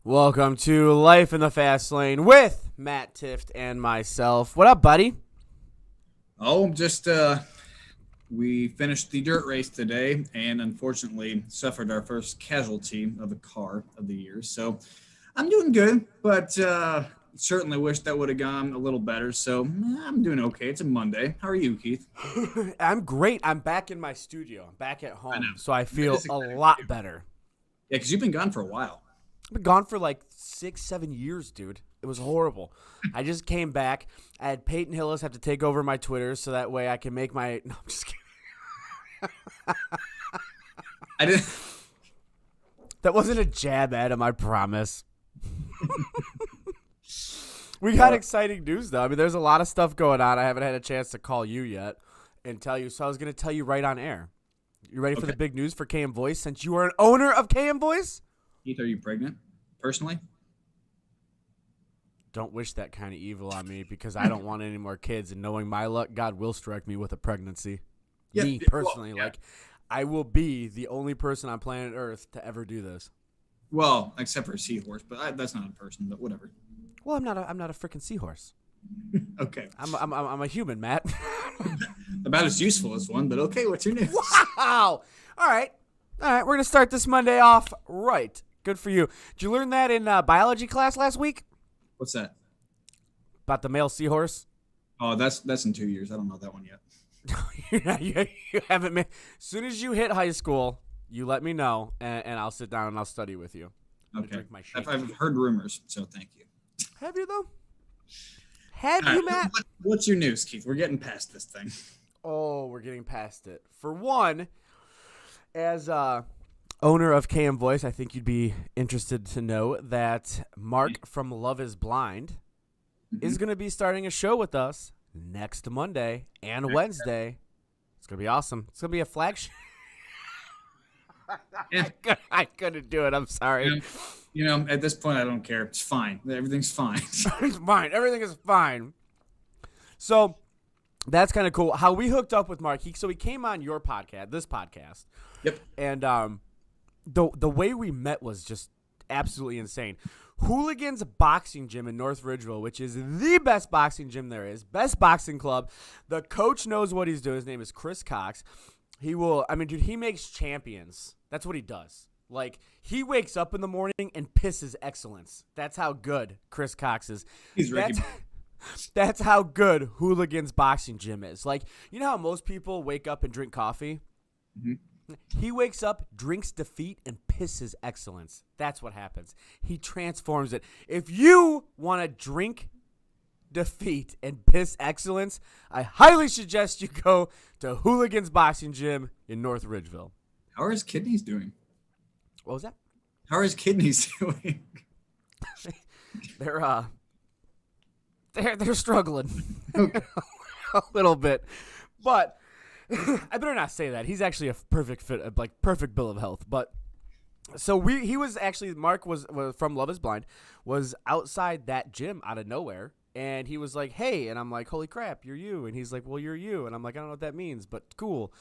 Welcome to Life in the Fast Lane with Matt Tift and myself. What up, buddy? Oh, just we finished the dirt race today and unfortunately suffered our first casualty of a car of the year. So I'm doing good, but certainly wish that would have gone a little better. So I'm doing okay. It's a Monday. How are you, Keith? I'm great. I'm back in my studio. I'm back at I know. home, so I feel That is a exciting lot too. better. Yeah, because you've been gone for a while. I've been gone for like 6-7 years, dude. It was horrible. I just came back. I had Peyton Hillis have to take over my Twitter so that way I can make my – no, I'm just kidding. I didn't. That wasn't a jab at him, I promise. We got exciting news, though. I mean, there's a lot of stuff going on. I haven't had a chance to call you yet and tell you, so I was going to tell you right on air. You ready for the big news for KM Voice since you are an owner of KM Voice? Keith, are you pregnant? Personally? Don't wish that kind of evil on me because I don't want any more kids. And knowing my luck, God will strike me with a pregnancy. Yeah, Me well, personally, yeah. like I will be the only person on planet Earth to ever do this. Well, except for a seahorse, but that's not a person. But whatever. Well, I'm not a freaking seahorse. Okay. I'm a human, Matt. About as useful as one, but okay. What's your news? Wow. All right. We're gonna start this Monday off right. Good for you. Did you learn that in biology class last week What's that? about the male seahorse? Oh, that's in 2 years. I don't know that one yet. you haven't. As soon as you hit high school, you let me know, and I'll sit down and I'll study with you. I'm gonna Okay. drink my shake. I've heard rumors, so thank you. Have you though? Have All you, right, Matt? what's your news, Keith? We're getting past this thing. Oh, we're getting past it. For one, as owner of KM Voice, I think you'd be interested to know that Mark from Love is Blind is going to be starting a show with us next Monday and Wednesday. It's going to be awesome. It's going to be a flagship. Yeah. I couldn't do it. I'm sorry. At this point, I don't care. It's fine. Everything's fine. It's fine. Everything is fine. So that's kind of cool. How we hooked up with Mark. He came on your podcast, this podcast. Yep. And the way we met was just absolutely insane. Hooligans Boxing Gym in North Ridgeville, which is the best boxing gym there is, best boxing club. The coach knows what he's doing. His name is Chris Cox. Dude, he makes champions. That's what he does. Like, he wakes up in the morning and pisses excellence. That's how good Chris Cox is. He's Ricky. That's how good Hooligans Boxing Gym is. Like, you know how most people wake up and drink coffee? Mhm. He wakes up, drinks defeat, and pisses excellence. That's what happens. He transforms it. If you want to drink defeat and piss excellence, I highly suggest you go to Hooligans Boxing Gym in North Ridgeville. How are his kidneys doing? What was that? How are his kidneys doing? They're struggling Okay. a little bit, but I better not say that. He's actually a perfect fit, like perfect bill of health. But so Mark was from Love Is Blind, was outside that gym out of nowhere, and he was like, "Hey," and I'm like, "Holy crap, you're you," and he's like, "Well, you're you," and I'm like, "I don't know what that means, but cool."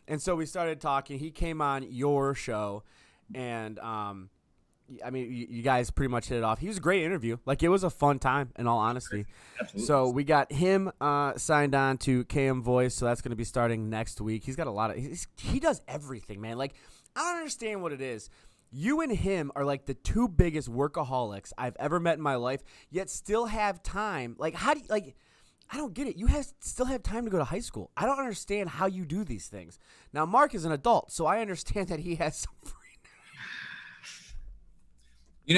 And so we started talking. He came on your show, and you guys pretty much hit it off. He was a great interview. Like, it was a fun time, in all honesty. Absolutely. So we got him signed on to KM Voice, so that's going to be starting next week. He's got a lot of he does everything, man. Like, I don't understand what it is. You and him are like the two biggest workaholics I've ever met in my life, yet still have time. Like, how do you, like, I don't get it. Still have time to go to high school. I don't understand how you do these things. Now, Mark is an adult, so I understand that he has some free. we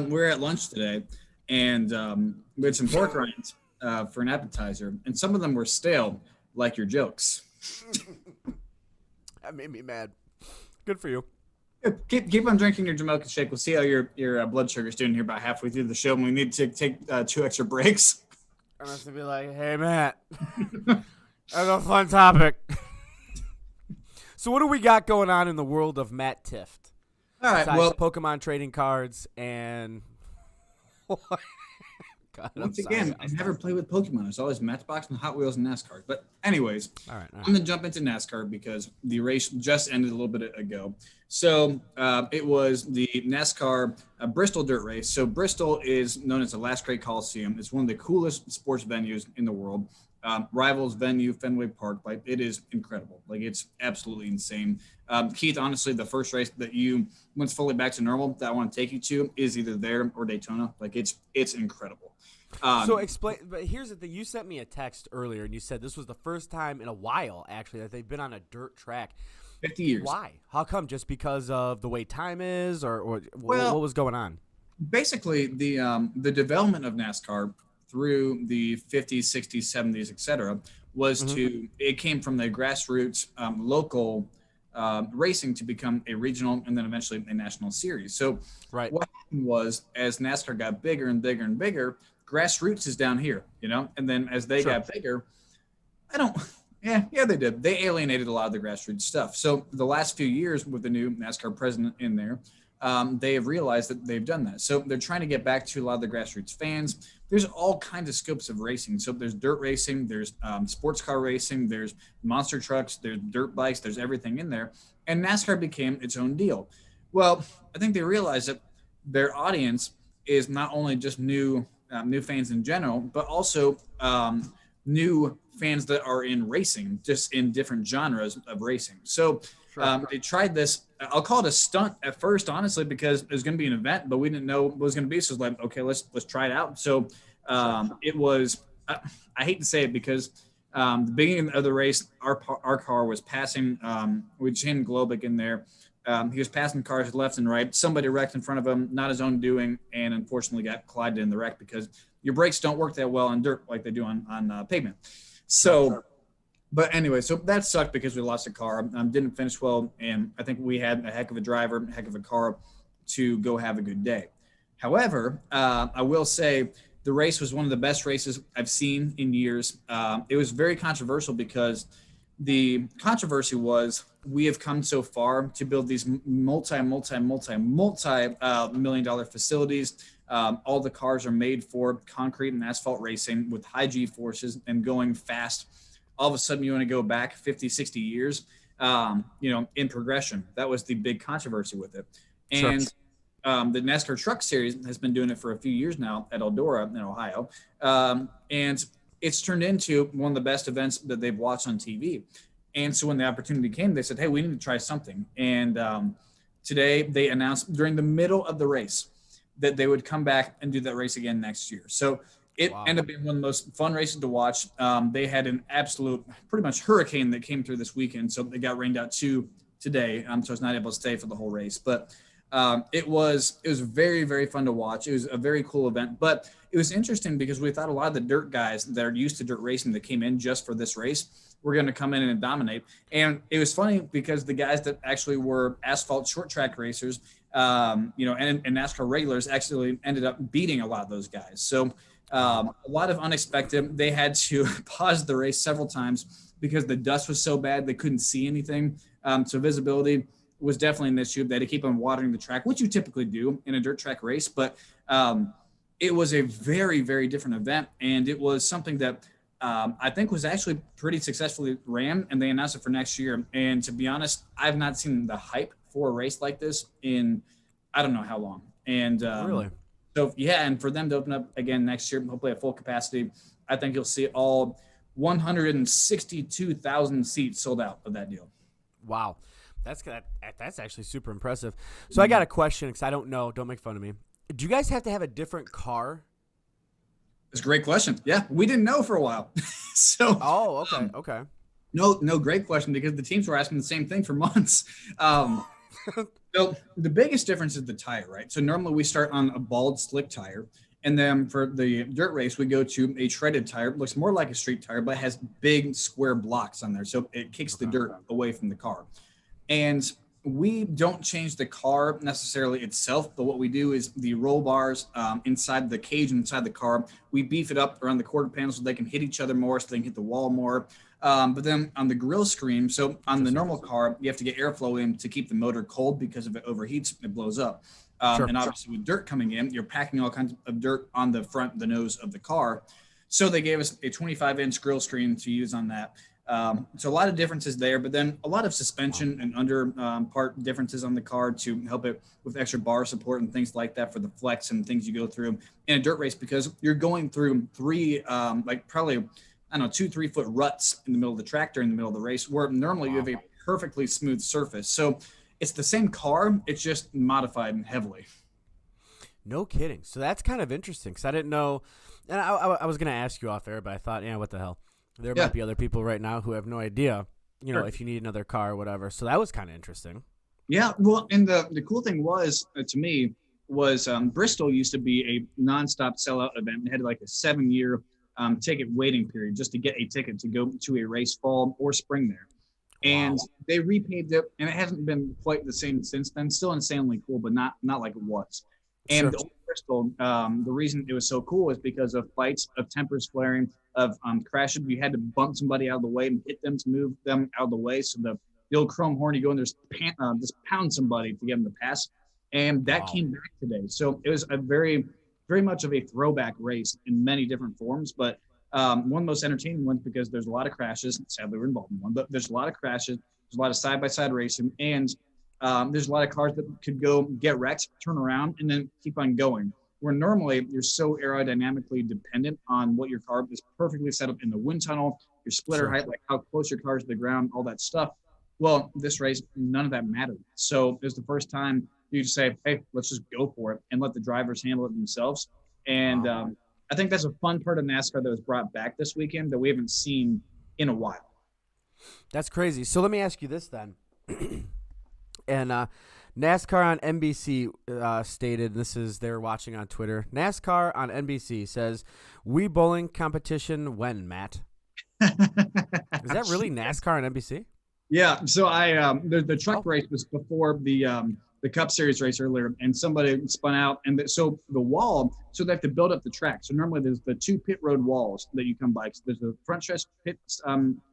were at lunch today, and we had some pork rinds for an appetizer, and some of them were stale, like your jokes. That made me mad. Good for you. Keep on drinking your Jamaican shake. We'll see how your blood sugar's doing here about halfway through the show, and we need to take 2 extra breaks. I'm going to be like, "Hey, Matt, that's a fun topic." So what do we got going on in the world of Matt Tift? All right, Besides well, Pokemon trading cards and God, I'm Once sorry. again, I never played with Pokemon. It's always Matchbox and Hot Wheels and NASCAR. But anyways, All right. I'm gonna jump into NASCAR because the race just ended a little bit ago. So it was the NASCAR Bristol Dirt Race. So Bristol is known as the Last Great Coliseum. It's one of the coolest sports venues in the world. Rivals venue Fenway Park, like it is incredible. Like it's absolutely insane. Keith, honestly, the first race that you once fully back to normal that I want to take you to is either there or Daytona. Like it's incredible. So explain. But here's the thing: you sent me a text earlier, and you said this was the first time in a while, actually, that they've been on a dirt track. 50 years. Why? How come? Just because of the way time is, or Well, what was going on? basically the development of NASCAR through the 50s, 60s, 70s, etc., was to it came from the grassroots local racing to become a regional and then eventually a national series. So Right. what happened was as NASCAR got bigger and bigger and bigger, grassroots is down here, and then as they Sure. got bigger, I don't. Yeah, they did. They alienated a lot of the grassroots stuff. So the last few years with the new NASCAR president in there, they have realized that they've done that. So they're trying to get back to a lot of the grassroots fans. There's all kinds of scopes of racing. So there's dirt racing, there's sports car racing, there's monster trucks, there's dirt bikes, there's everything in there. And NASCAR became its own deal. Well, I think they realized that their audience is not only just new fans in general, but also new fans that are in racing, just in different genres of racing. So they tried this. I'll call it a stunt at first, honestly, because it was going to be an event, but we didn't know what it was going to be. So it's like, okay, let's try it out. So it was. I hate to say it because the beginning of the race, our car was passing. We Shane Globic in there. He was passing cars left and right. Somebody wrecked in front of him, not his own doing, and unfortunately got collided in the wreck because your brakes don't work that well on dirt like they do on pavement. So, but anyway, so that sucked because we lost a car. Didn't finish well, and I think we had a heck of a driver, a heck of a car to go have a good day. However, I will say the race was one of the best races I've seen in years. It was very controversial because the controversy was we have come so far to build these multi-million-dollar facilities. All the cars are made for concrete and asphalt racing with high G forces and going fast. All of a sudden, you want to go back 50, 60 years, in progression. That was the big controversy with it. And the NASCAR Truck Series has been doing it for a few years now at Eldora in Ohio. And it's turned into one of the best events that they've watched on TV. And so when the opportunity came, they said, hey, we need to try something. And today they announced during the middle of the race that they would come back and do that race again next year. So it ended up being one of the most fun races to watch. They had an absolute pretty much hurricane that came through this weekend. So they got rained out too today. So I was not able to stay for the whole race. But it was very, very fun to watch. It was a very cool event. But it was interesting because we thought a lot of the dirt guys that are used to dirt racing that came in just for this race were going to come in and dominate. And it was funny because the guys that actually were asphalt short track racers, and NASCAR regulars actually ended up beating a lot of those guys. So a lot of unexpected. They had to pause the race several times because the dust was so bad they couldn't see anything. So visibility was definitely an issue. They had to keep on watering the track, which you typically do in a dirt track race. But it was a very, very different event. And it was something that I think was actually pretty successfully ran, and they announced it for next year. And to be honest, I've not seen the hype for a race like this in I don't know how long. And Really? So yeah, and for them to open up again next year, hopefully at full capacity, I think you'll see all 162,000 seats sold out of that deal. Wow. That's actually super impressive. So I got a question because I don't know. Don't make fun of me. Do you guys have to have a different car? It's a great question. Yeah, we didn't know for a while. So. Oh, okay, okay. No, great question because the teams were asking the same thing for months. So the biggest difference is the tire, right? So normally we start on a bald, slick tire. And then for the dirt race, we go to a treaded tire. It looks more like a street tire, but has big square blocks on there. So it kicks the dirt away from the car. And we don't change the car necessarily itself, but what we do is the roll bars inside the cage inside the car, we beef it up around the quarter panel so they can hit each other more, so they can hit the wall more. But then on the grill screen, so on the normal car, you have to get airflow in to keep the motor cold because if it overheats, it blows up. Sure. And obviously with dirt coming in, you're packing all kinds of dirt on the front, the nose of the car. So they gave us a 25-inch grill screen to use on that. So a lot of differences there, but then a lot of suspension and under part differences on the car to help it with extra bar support and things like that for the flex and things you go through in a dirt race, because you're going through three, like probably, I don't know, 2-3 foot ruts in the middle of the track during the middle of the race, where normally you have a perfectly smooth surface. So it's the same car, it's just modified heavily. No kidding. So that's kind of interesting because I didn't know. And I was going to ask you off air, but I thought, what the hell? There might be other people right now who have no idea, if you need another car or whatever. So that was kind of interesting. Yeah, well, and the cool thing was, to me, was Bristol used to be a nonstop sellout event. It had like a 7-year ticket waiting period just to get a ticket to go to a race fall or spring there. And they repaved it, and it hasn't been quite the same since then. Still insanely cool, but not like it was. And the old Bristol, the reason it was so cool is because of fights, of tempers flaring, of crashes. You had to bump somebody out of the way and hit them to move them out of the way. So the old chrome horn, you go in there, just pound somebody to get them to pass. And that came back today. So it was a very, very much of a throwback race in many different forms. But one of the most entertaining ones, because there's a lot of crashes. Sadly, we're involved in one, but there's a lot of crashes. There's a lot of side-by-side racing. And there's a lot of cars that could go get wrecked, turn around, and then keep on going. Where normally you're so aerodynamically dependent on what your car is perfectly set up in the wind tunnel, your splitter height, like how close your car is to the ground, all that stuff. Well, this race, none of that mattered. So it was the first time you just say, hey, let's just go for it and let the drivers handle it themselves. And I think that's a fun part of NASCAR that was brought back this weekend that we haven't seen in a while. That's crazy. So let me ask you this then. And NASCAR on NBC stated, they're watching on Twitter, NASCAR on NBC says, Wii bowling competition when, Matt? Is that really NASCAR on NBC? Yeah, so the truck race was before the Cup Series race earlier, and somebody spun out, and so the wall, so they have to build up the track. So normally there's the 2 pit road walls that you come by. So there's the front stretch pit,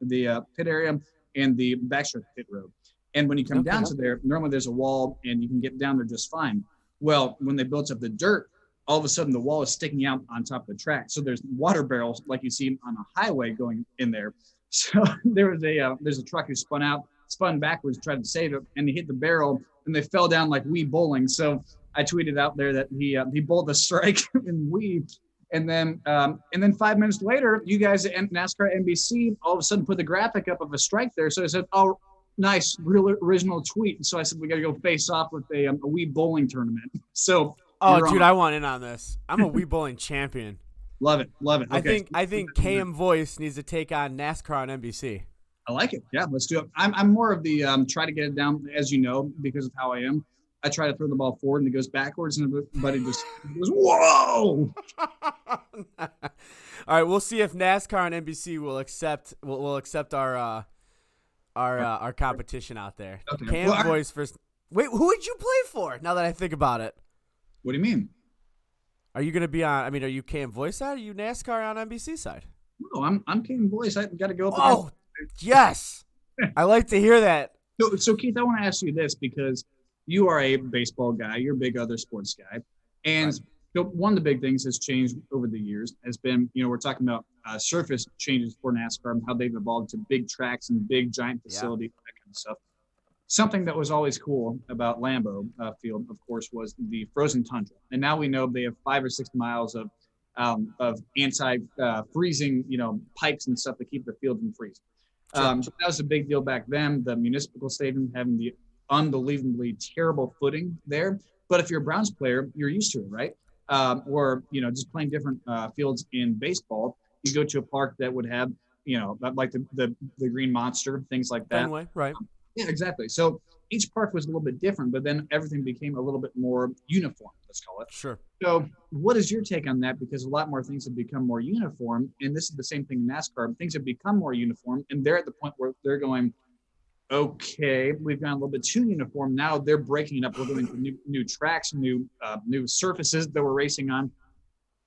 the pit area, and the backstretch pit road. And when you come down to there, normally there's a wall and you can get down there just fine. Well, when they built up the dirt, all of a sudden the wall is sticking out on top of the track. So there's water barrels like you see on a highway going in there. So there's a truck who spun backwards, tried to save it, and he hit the barrel, and they fell down like Wii bowling. So I tweeted out there that he bowled a strike in Wii. And then 5 minutes later, you guys at NASCAR NBC all of a sudden put the graphic up of a strike there. So I said, oh, nice, real original tweet. And so I said, we got to go face off with a Wii bowling tournament. So, dude, I want in on this. I'm a Wii bowling champion. Love it. Okay. I think KM Voice needs to take on NASCAR on NBC. I like it. Yeah, let's do it. I'm more of the try to get it down, as you know, because of how I am. I try to throw the ball forward and it goes backwards, and everybody just goes, whoa! All right, we'll see if NASCAR on NBC will accept our competition out there. Okay. KM Voice first. Wait, who would you play for? Now that I think about it, what do you mean? Are you going to be on? I mean, are you KM Voice side? Or are you NASCAR on NBC side? No, I'm King Voice. I got to go up. Oh, yes. I like to hear that. So Keith, I want to ask you this because you are a baseball guy. You're a big other sports guy, and so one of the big things that's changed over the years has been, we're talking about surface changes for NASCAR and how they've evolved to big tracks and big giant facilities, that kind of stuff. Something that was always cool about Lambeau Field, of course, was the frozen tundra. And now we know they have 5 or 6 miles of anti-freezing, pipes and stuff to keep the field from freezing. So that was a big deal back then. The municipal stadium having the unbelievably terrible footing there. But if you're a Browns player, you're used to it, right? Or, just playing different fields in baseball, you go to a park that would have, like the Green Monster, things like that. Fenway, right. Yeah, exactly. So each park was a little bit different, but then everything became a little bit more uniform, let's call it. Sure. So what is your take on that? Because a lot more things have become more uniform, and this is the same thing in NASCAR. Things have become more uniform, and they're at the point where they're going, okay, we've gone a little bit too uniform. Now they're breaking it up. We're going to new tracks, new surfaces that we're racing on.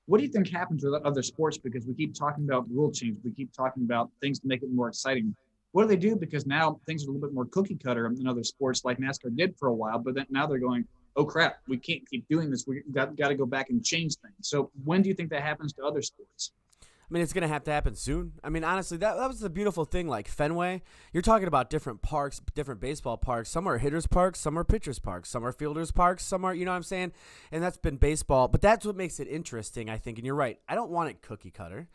What do you think happens with other sports? Because we keep talking about rule change. We keep talking about things to make it more exciting. What do they do? Because now things are a little bit more cookie cutter in other sports like NASCAR did for a while, but then now they're going, oh crap, we can't keep doing this. We got to go back and change things. So when do you think that happens to other sports? I mean, it's going to have to happen soon. I mean, honestly, that was the beautiful thing. Like Fenway, you're talking about different parks, different baseball parks. Some are hitters' parks, some are pitchers' parks, some are fielders' parks, some are, you know what I'm saying? And that's been baseball. But that's what makes it interesting, I think. And you're right. I don't want it cookie cutter.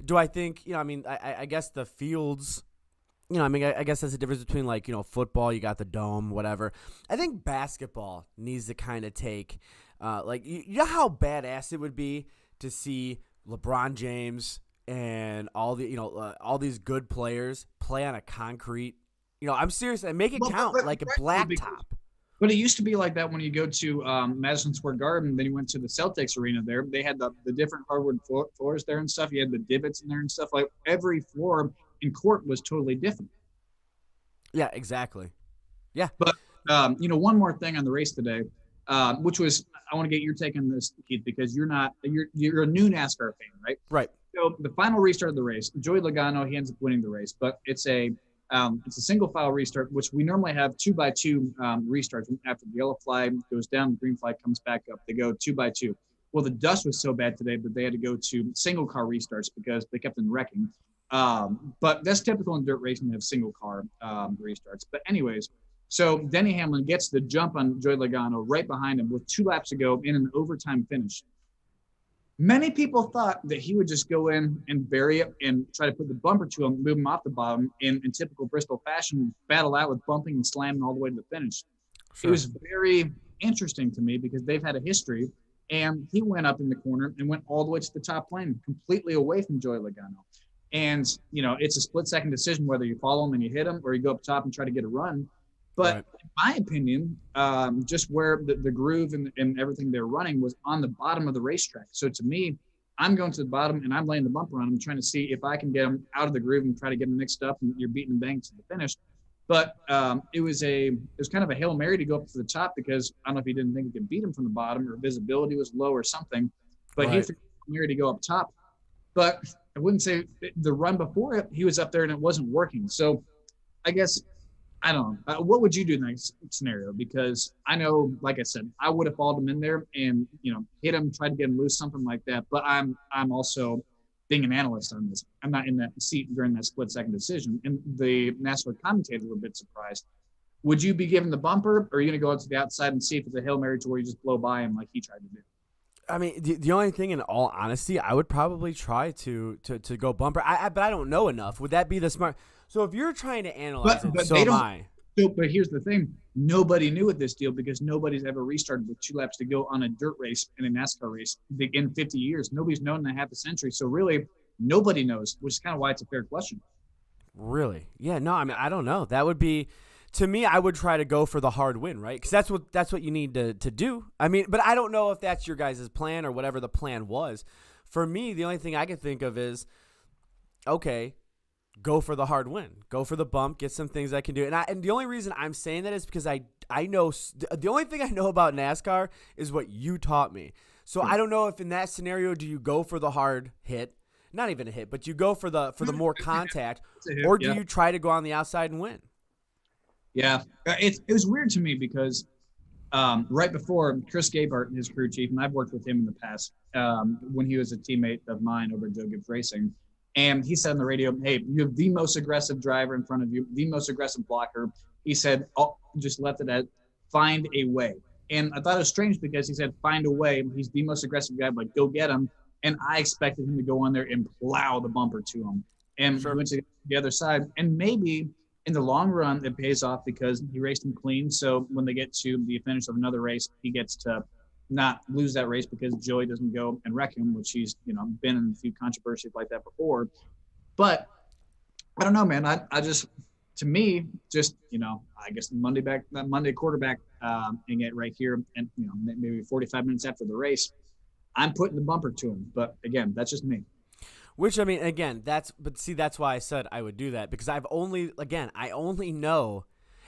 Do I think, I mean, I guess the fields, I guess that's the difference between, like, football, you got the dome, whatever. I think basketball needs to kind of take, you know how badass it would be to see LeBron James and all these good players play on a concrete. I'm serious. And make it count like a blacktop. But it used to be like that when you go to Madison Square Garden. Then you went to the Celtics arena there. They had the different hardwood floors there and stuff. You had the divots in there and stuff. Like every floor in court was totally different. Yeah, exactly. Yeah. But one more thing on the race today. Which was, I want to get your take on this, Keith, because you're a new NASCAR fan, right? Right. So the final restart of the race, Joey Logano, he ends up winning the race, but it's a single file restart, which we normally have 2x2 restarts. After the yellow flag goes down, the green flag comes back up. They go 2x2. Well, the dust was so bad today that they had to go to single car restarts because they kept on wrecking. But that's typical in dirt racing to have single car restarts. But anyways, so Denny Hamlin gets the jump on Joey Logano right behind him with 2 laps to go in an overtime finish. Many people thought that he would just go in and bury it and try to put the bumper to him, move him off the bottom in typical Bristol fashion, battle out with bumping and slamming all the way to the finish. Sure. It was very interesting to me because they've had a history, and he went up in the corner and went all the way to the top lane, completely away from Joey Logano. And, it's a split-second decision whether you follow him and you hit him or you go up top and try to get a run. But right. In my opinion, just where the groove and everything they're running was on the bottom of the racetrack. So to me, I'm going to the bottom and I'm laying the bumper on him, trying to see if I can get him out of the groove and try to get him mixed up, and you're beating and banging to the finish. But it was kind of a Hail Mary to go up to the top because I don't know if he didn't think he could beat him from the bottom or visibility was low or something. But right. He figured Hail Mary to go up top. But I wouldn't say the run before it, he was up there and it wasn't working. So I guess – I don't know. What would you do in that scenario? Because I know, like I said, I would have followed him in there and, hit him, tried to get him loose, something like that. But I'm also being an analyst on this. I'm not in that seat during that split-second decision. And the NASCAR commentators were a bit surprised. Would you be given the bumper, or are you going to go out to the outside and see if it's a Hail Mary to where you just blow by him like he tried to do? I mean, the only thing, in all honesty, I would probably try to go bumper. But I don't know enough. Would that be the smart? So if you're trying to analyze it, so am I. But here's the thing. Nobody knew at this deal because nobody's ever restarted with 2 laps to go on a dirt race in a NASCAR race in 50 years. Nobody's known in half a century. So really, nobody knows, which is kind of why it's a fair question. Really? Yeah, no, I mean, I don't know. That would be – to me, I would try to go for the hard win, right? Because that's what you need to do. I mean, but I don't know if that's your guys' plan or whatever the plan was. For me, the only thing I can think of is, okay – go for the hard win. Go for the bump. Get some things I can do. And the only reason I'm saying that is because I know the only thing I know about NASCAR is what you taught me. So I don't know if in that scenario do you go for the hard hit, not even a hit, but you go for the more contact, or do you try to go on the outside and win? Yeah, it was weird to me because right before Chris Gabehart, his crew chief, and I've worked with him in the past when he was a teammate of mine over at Joe Gibbs Racing. And he said on the radio, hey, you have the most aggressive driver in front of you, the most aggressive blocker. He said, just left it at find a way. And I thought it was strange because he said, find a way. He's the most aggressive guy, but go get him. And I expected him to go on there and plow the bumper to him. And he went to the other side. And maybe in the long run, it pays off because he raced him clean. So when they get to the finish of another race, he gets to not lose that race because Joey doesn't go and wreck him, which he's, been in a few controversies like that before. But I don't know, man. I just, to me, just, I guess Monday quarterback and get right here and, maybe 45 minutes after the race, I'm putting the bumper to him. But again, that's just me. Which, I mean, again, that's why I said I would do that, because I only know,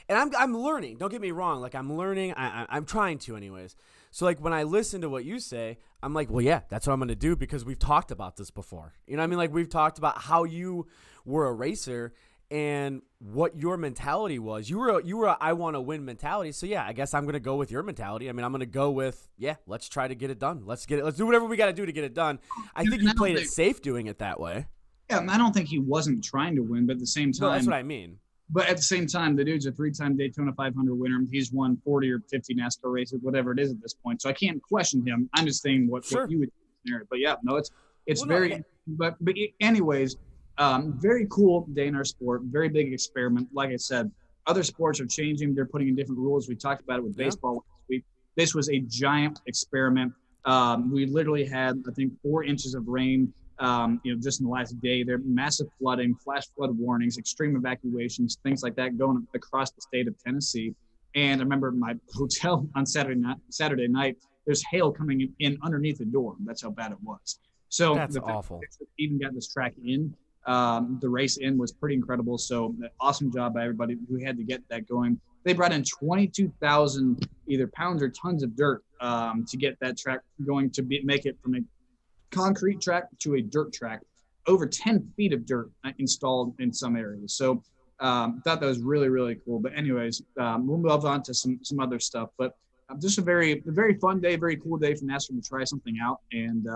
and I'm learning. Don't get me wrong. Like, I'm learning. I'm trying to anyways. So, like, when I listen to what you say, I'm like, well, yeah, that's what I'm going to do because we've talked about this before. You know what I mean? Like, we've talked about how you were a racer and what your mentality was. You were a I want to win mentality. So yeah, I guess I'm gonna go with your mentality. I mean, I'm gonna go with let's try to get it done. Let's do whatever we got to do to get it done. I think you played it safe doing it that way. Yeah, I don't think he wasn't trying to win, but at the same time, no, that's what I mean. But at the same time, the dude's a 3-time Daytona 500 winner. He's won 40 or 50 NASCAR races, whatever it is at this point. So I can't question him. I'm just saying what you would do. But yeah, no, it's very. But anyways, very cool day in our sport. Very big experiment. Like I said, other sports are changing. They're putting in different rules. We talked about it with baseball last week. This was a giant experiment. We literally had, I think, 4 inches of rain. Just in the last day, there massive flooding, flash flood warnings, extreme evacuations, things like that going across the state of Tennessee. And I remember my hotel on Saturday night, there's hail coming in underneath the door. That's how bad it was. So that's awful. Even got this track in. The race in was pretty incredible. So awesome job by everybody who had to get that going. They brought in 22,000 either pounds or tons of dirt to get that track going make it from a concrete track to a dirt track, over 10 feet of dirt installed in some areas. So thought that was really, really cool. But anyways, we'll move on to some other stuff. But just a very fun day, very cool day for NASCAR to try something out. And,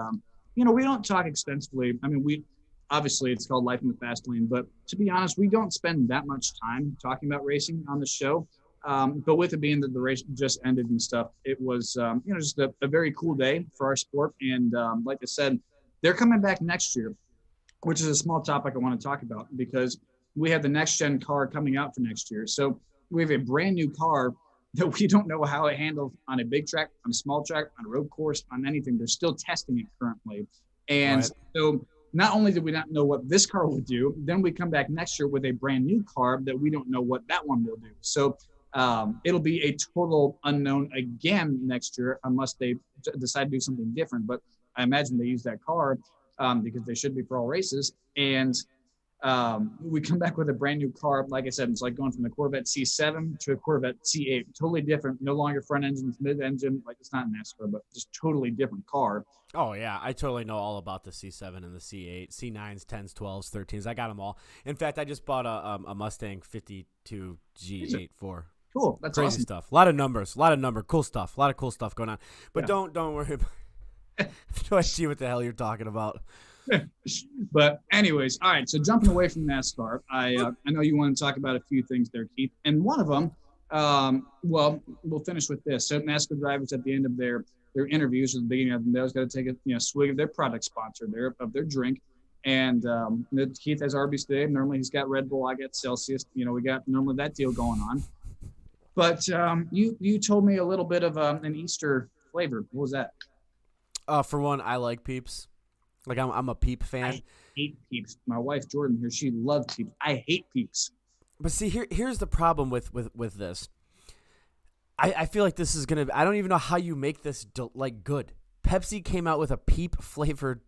we don't talk extensively. I mean, obviously it's called Life in the Fast Lane, but to be honest, we don't spend that much time talking about racing on the show. But with it being that the race just ended and stuff, it was, just a very cool day for our sport. And like I said, they're coming back next year, which is a small topic I want to talk about because we have the next gen car coming out for next year. So we have a brand new car that we don't know how it handles on a big track, on a small track, on a road course, on anything. They're still testing it currently. And so not only do we not know what this car will do, then we come back next year with a brand new car that we don't know what that one will do. So it'll be a total unknown again next year unless they decide to do something different. But I imagine they use that car because they should be for all races. And we come back with a brand new car. Like I said, it's like going from the Corvette C7 to a Corvette C8. Totally different. No longer front engine, it's mid engine. Like it's not NASCAR, but just totally different car. Oh, yeah. I totally know all about the C7 and the C8, C9s, 10s, 12s, 13s. I got them all. In fact, I just bought a Mustang 52 G84. Cool. That's crazy awesome stuff. A lot of numbers. Cool stuff. A lot of cool stuff going on. But don't worry about I have no idea what the hell you're talking about. But anyways, all right. So jumping away from NASCAR, I know you want to talk about a few things there, Keith. And one of them, we'll finish with this. So NASCAR drivers at the end of their interviews at the beginning of them, they always got to take a swig of their product sponsor of their drink. And Keith has Arby's today. Normally he's got Red Bull. I got Celsius. We got normally that deal going on. But you told me a little bit of an Easter flavor. What was that? For one, I like Peeps. Like I'm a Peep fan. I hate Peeps. My wife Jordan here, she loves Peeps. I hate Peeps. But see, here's the problem with this. I feel like this is gonna. I don't even know how you make this good. Pepsi came out with a Peep flavored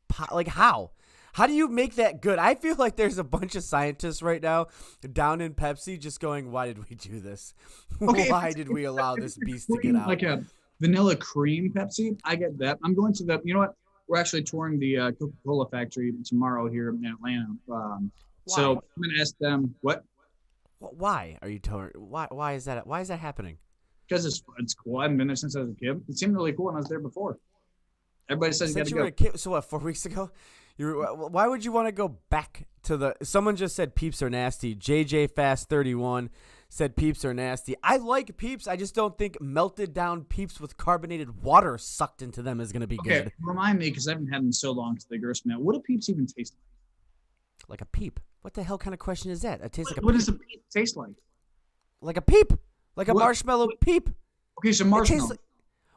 pot. Like how? How do you make that good? I feel like there's a bunch of scientists right now down in Pepsi just going, why did we do this? Okay, why did we allow this beast to get out? Like a vanilla cream Pepsi. I get that. I'm going to you know what? We're actually touring the Coca-Cola factory tomorrow here in Atlanta. So I'm going to ask them, what? Why are you touring? Why is that? Why is that happening? Because it's cool. I haven't been there since I was a kid. It seemed really cool when I was there before. Everybody says you got to go. Were a kid, so what, 4 weeks ago? Why would you want to go back to the – someone just said Peeps are nasty. JJ Fast 31 said Peeps are nasty. I like Peeps. I just don't think melted down Peeps with carbonated water sucked into them is going to be good. Okay, remind me because I haven't had them so long so they gross me out. What do Peeps even taste like? Like a peep. What the hell kind of question is that? It tastes like a What peep. does a peep taste like? Like a peep. Like a marshmallow peep. Okay, so marshmallow.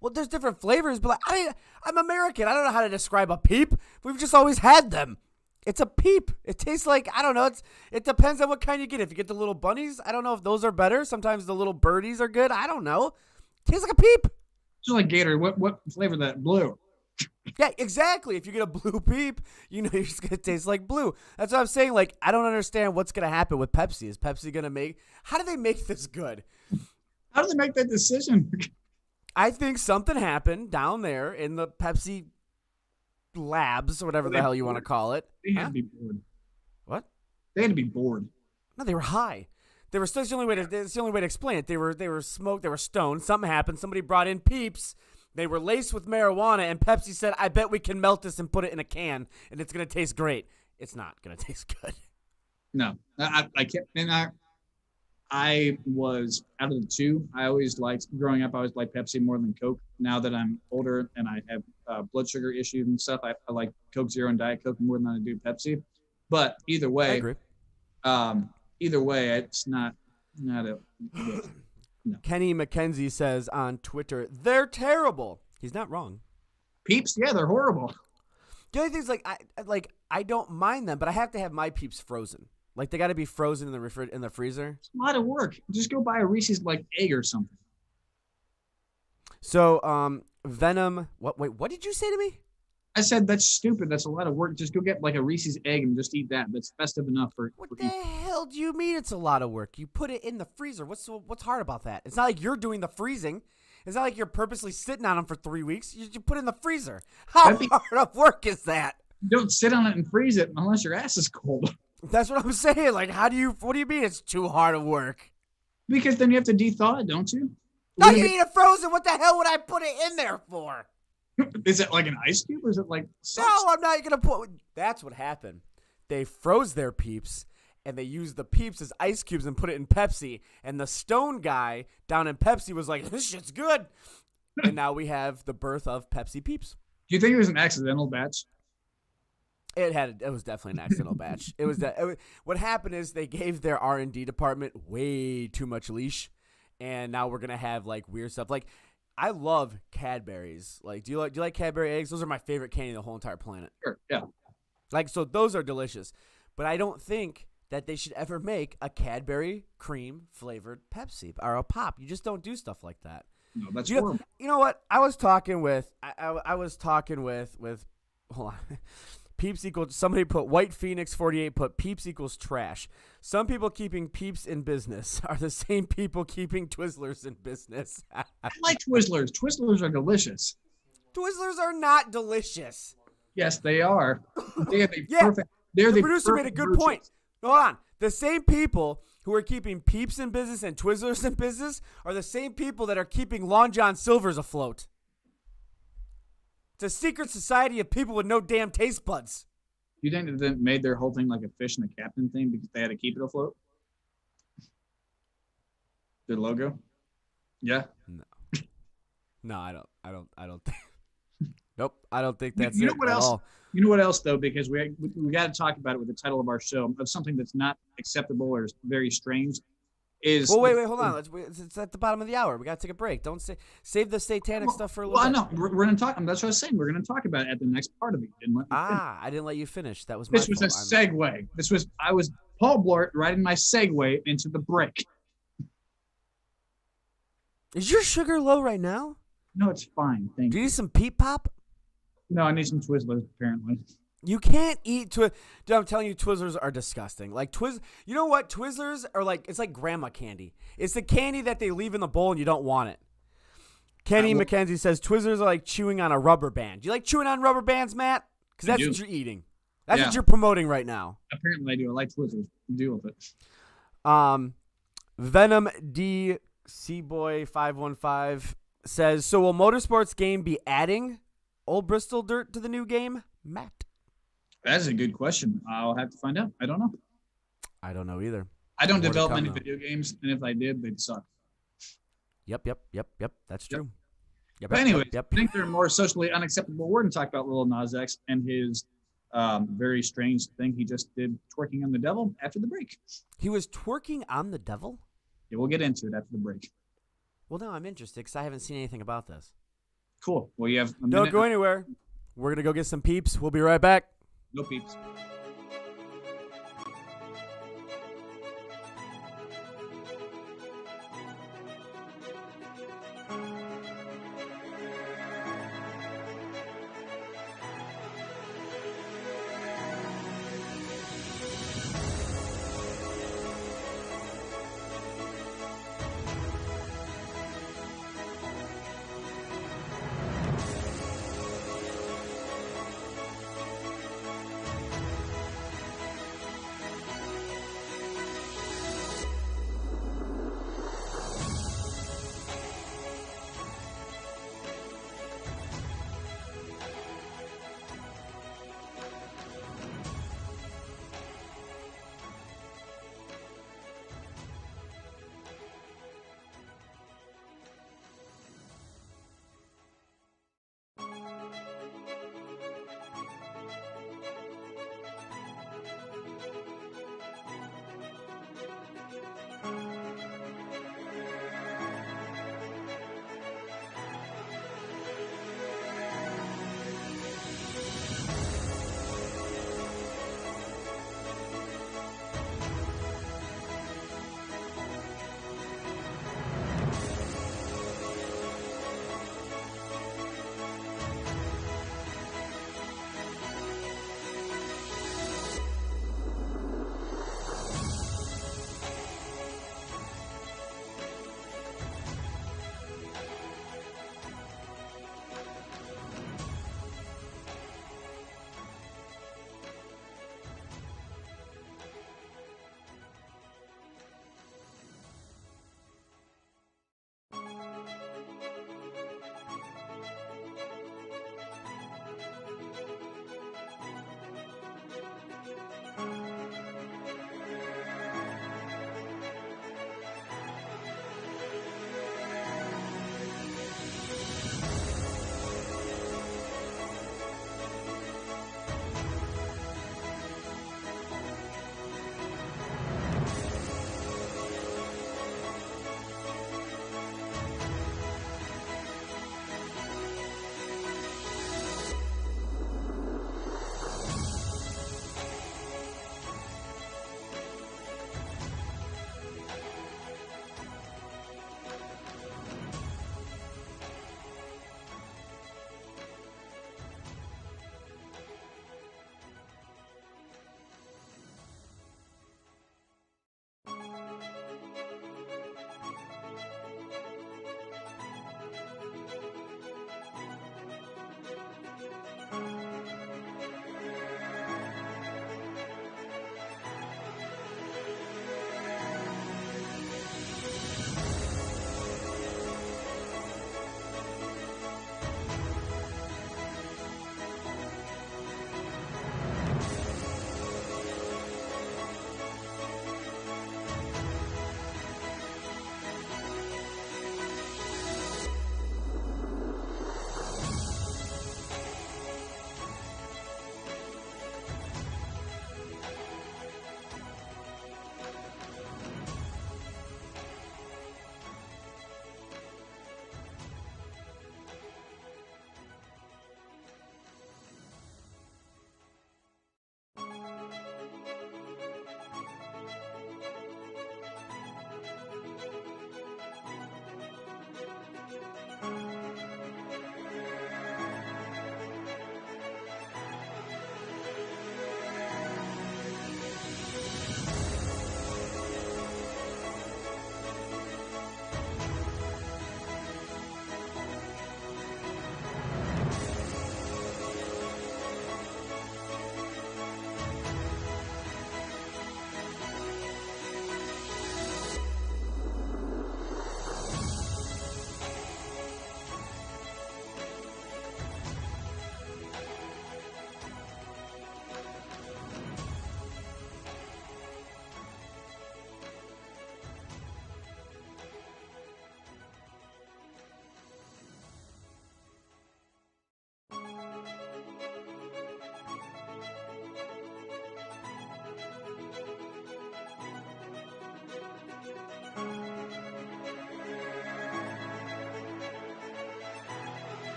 Well, there's different flavors, but I'm American. I don't know how to describe a peep. We've just always had them. It's a peep. It tastes like, I don't know. It depends on what kind you get. If you get the little bunnies, I don't know if those are better. Sometimes the little birdies are good. I don't know. It tastes like a peep. Just like Gator. What flavor that? Blue. Yeah, exactly. If you get a blue peep, you're just going to taste like blue. That's what I'm saying. Like, I don't understand what's going to happen with Pepsi. Is Pepsi going to make – how do they make this good? How do they make that decision? I think something happened down there in the Pepsi labs, or whatever the hell you want to call it. They had to be bored. What? They had to be bored. No, they were high. They were. That's the only way to. That's the only way to explain it. They were smoked. They were stoned. Something happened. Somebody brought in Peeps. They were laced with marijuana, and Pepsi said, "I bet we can melt this and put it in a can, and it's gonna taste great." It's not gonna taste good. No, I can't. And I was out of the two. I always liked growing up. I always liked Pepsi more than Coke. Now that I'm older and I have blood sugar issues and stuff, I like Coke Zero and Diet Coke more than I do Pepsi. But either I way, agree. It's not a. No. Kenny McKenzie says on Twitter, "They're terrible." He's not wrong. Peeps, yeah, they're horrible. The other thing is, I don't mind them, but I have to have my Peeps frozen. Like, they got to be frozen in the freezer. It's a lot of work. Just go buy a Reese's egg or something. So, Venom. What did you say to me? I said that's stupid. That's a lot of work. Just go get a Reese's egg and just eat that. That's festive enough for. What the hell do you mean it's a lot of work? You put it in the freezer. What's hard about that? It's not like you're doing the freezing. It's not like you're purposely sitting on them for 3 weeks. You put it in the freezer. How hard of work is that? You don't sit on it and freeze it unless your ass is cold. That's what I'm saying. Like, what do you mean it's too hard of work? Because then you have to de-thaw it, don't you? No, you eat it frozen. What the hell would I put it in there for? Is it like an ice cube or is it like No, I'm not going to put. That's what happened. They froze their Peeps, and they used the Peeps as ice cubes and put it in Pepsi. And the Stone guy down in Pepsi was like, "This shit's good." And now we have the birth of Pepsi Peeps. Do you think it was an accidental batch? It was definitely an accidental batch. What happened is they gave their R&D department way too much leash, and now we're gonna have weird stuff. Like, I love Cadbury's. Like, do you like Cadbury eggs? Those are my favorite candy on the whole entire planet. Sure, yeah. So those are delicious, but I don't think that they should ever make a Cadbury cream flavored Pepsi or a pop. You just don't do stuff like that. No, that's horrible. You know what? I was talking with hold on. Peeps equals, somebody put White Phoenix 48 put Peeps equals trash. Some people keeping Peeps in business are the same people keeping Twizzlers in business. I like Twizzlers. Twizzlers are delicious. Twizzlers are not delicious. Yes, they are. They are the Yeah, perfect. They're the the producer made a perfect good version. point. Hold on. The same people who are keeping Peeps in business and Twizzlers in business are the same people that are keeping Long John Silver's afloat. It's a secret society of people with no damn taste buds. You think that they made their whole thing like a fish and a captain thing because they had to keep it afloat? Their logo? Yeah. No, I don't think. Nope, I don't think that's You know it what at else? all. You know what else though? Because we got to talk about it with the title of our show of something that's not acceptable or very strange. Is Well, wait, hold on. It's at the bottom of the hour. We got to take a break. Don't save the satanic stuff for a little Well, bit. I know we're going to talk. That's what I was saying. We're going to talk about it at the next part of it. You didn't let me finish. I didn't let you finish. That was my This was fault. a segue. I was Paul Blart riding my segue into the break. Is your sugar low right now? No, it's fine. Thank Do you you. need some Peep Pop? No, I need some Twizzlers apparently. You can't eat Dude, I'm telling you, Twizzlers are disgusting. Like you know what? Twizzlers are it's like grandma candy. It's the candy that they leave in the bowl and you don't want it. Kenny McKenzie says Twizzlers are like chewing on a rubber band. Do you like chewing on rubber bands, Matt? Because that's what you're eating. That's what you're promoting right now. Apparently I do. I like Twizzlers. Deal with it. Venom D Boy 515 says, so will Motorsports game be adding Old Bristol Dirt to the new game? Matt. That's a good question. I'll have to find out. I don't know. I don't know either. I don't More to develop come, many though. video games, and if I did, they'd suck. Yep. That's true. Yep, But anyway, yep. I think they're more socially unacceptable. We're going to talk about Lil NAS X and his very strange thing he just did, twerking on the devil after the break. He was twerking on the devil? Yeah, we'll get into it after the break. Well, no, I'm interested because I haven't seen anything about this. Cool. Well, you have a minute. Don't go anywhere. We're going to go get some Peeps. We'll be right back. No peeps.